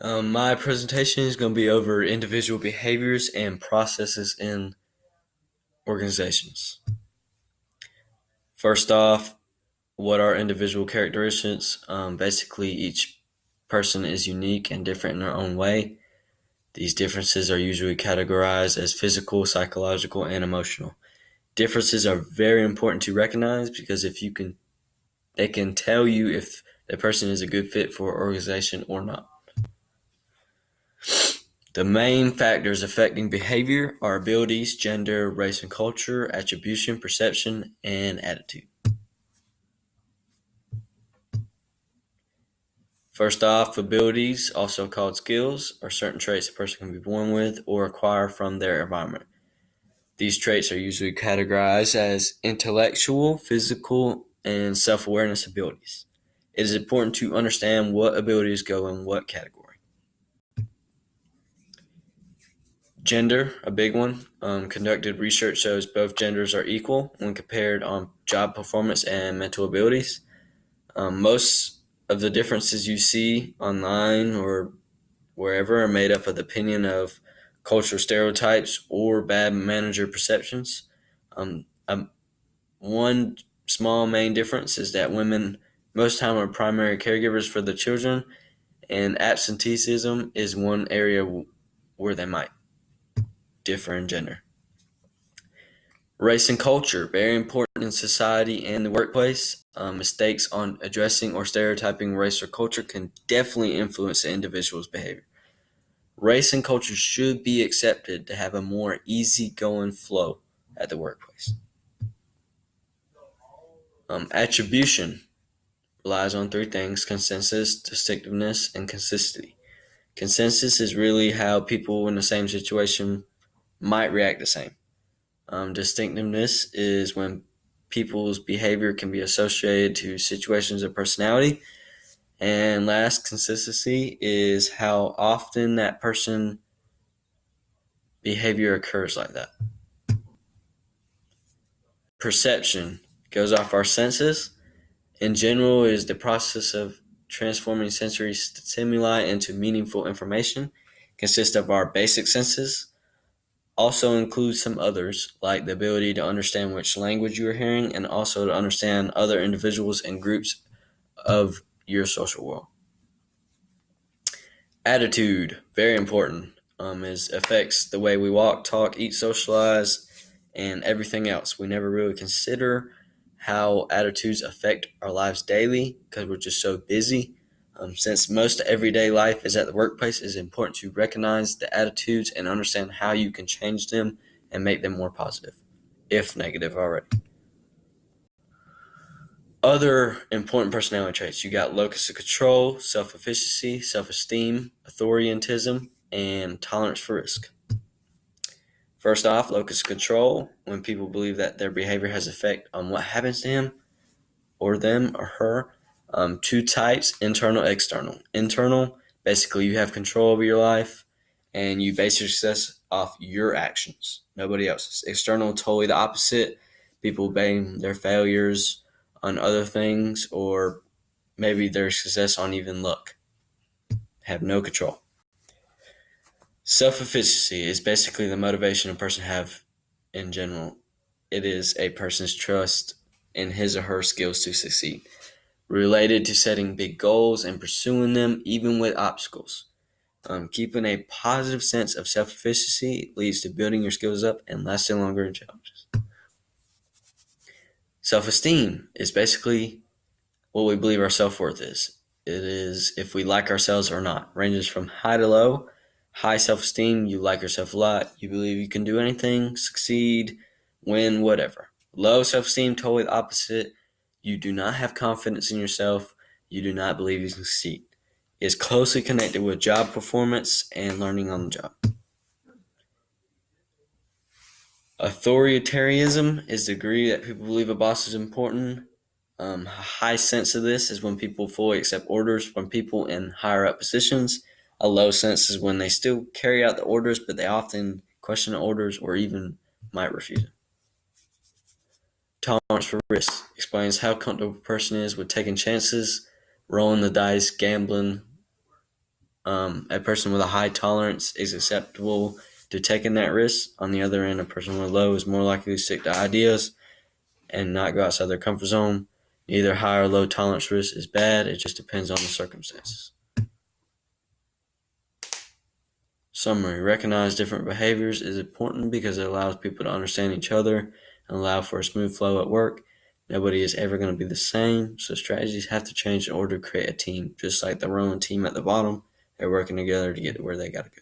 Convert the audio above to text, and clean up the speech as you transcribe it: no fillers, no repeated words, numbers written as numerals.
My presentation is going to be over individual behaviors and processes in organizations. First off, what are individual characteristics? Basically, each person is unique and different in their own way. These differences are usually categorized as physical, psychological, and emotional. Differences are very important to recognize because they can tell you if the person is a good fit for an organization or not. The main factors affecting behavior are abilities, gender, race and culture, attribution, perception, and attitude. First off, abilities, also called skills, are certain traits a person can be born with or acquire from their environment. These traits are usually categorized as intellectual, physical, and self-awareness abilities. It is important to understand what abilities go in what category. Gender, a big one. Conducted research shows both genders are equal when compared on job performance and mental abilities. Most of the differences you see online or wherever are made up of the opinion of cultural stereotypes or bad manager perceptions. Um, um, One small main difference is that women most time are primary caregivers for the children, and absenteeism is one area where they might differ in gender. Race and culture, very important in society and the workplace. Mistakes on addressing or stereotyping race or culture can definitely influence the individual's behavior. Race and culture should be accepted to have a more easygoing flow at the workplace. Attribution relies on three things: consensus, distinctiveness, and consistency. Consensus is really how people in the same situation might react the same. Distinctiveness is when people's behavior can be associated to situations of personality. And last, consistency is how often that person behavior occurs like that. Perception goes off our senses. In general, is the process of transforming sensory stimuli into meaningful information. Consists of our basic senses, also includes some others, like the ability to understand which language you are hearing and also to understand other individuals and groups of your social world. Attitude, very important, is affects the way we walk, talk, eat, socialize, and everything else. We never really consider how attitudes affect our lives daily because we're just so busy. Since most everyday life is at the workplace, it is important to recognize the attitudes and understand how you can change them and make them more positive, if negative already. Other important personality traits, you got locus of control, self-efficacy, self-esteem, authoritism, and tolerance for risk. First off, locus of control, when people believe that their behavior has effect on what happens to him or them or her. Two types, internal, external. Internal, basically you have control over your life and you base your success off your actions, nobody else's. External, totally the opposite. People blame their failures on other things or maybe their success on even luck. Have no control. Self-efficacy is basically the motivation a person have in general. It is a person's trust in his or her skills to succeed, related to setting big goals and pursuing them even with obstacles. Keeping a positive sense of self-efficacy leads to building your skills up and lasting longer in challenges. Self-esteem is basically what we believe our self-worth is. It is if we like ourselves or not. Ranges from high to low. High self-esteem, you like yourself a lot. You believe you can do anything, succeed, win, whatever. Low self-esteem, totally the opposite. You do not have confidence in yourself. You do not believe you can succeed. It is closely connected with job performance and learning on the job. Authoritarianism is the degree that people believe a boss is important. A high sense of this is when people fully accept orders from people in higher up positions. A low sense is when they still carry out the orders, but they often question the orders or even might refuse them. Tolerance for risk explains how comfortable a person is with taking chances, rolling the dice, gambling, A person with a high tolerance is acceptable to taking that risk. On the other end, a person with low is more likely to stick to ideas and not go outside their comfort zone. Neither high or low tolerance risk is bad. It just depends on the circumstances. Summary: recognize different behaviors is important because it allows people to understand each other and allow for a smooth flow at work. Nobody is ever going to be the same, so strategies have to change in order to create a team. Just like the rowing team at the bottom, they're working together to get to where they got to go.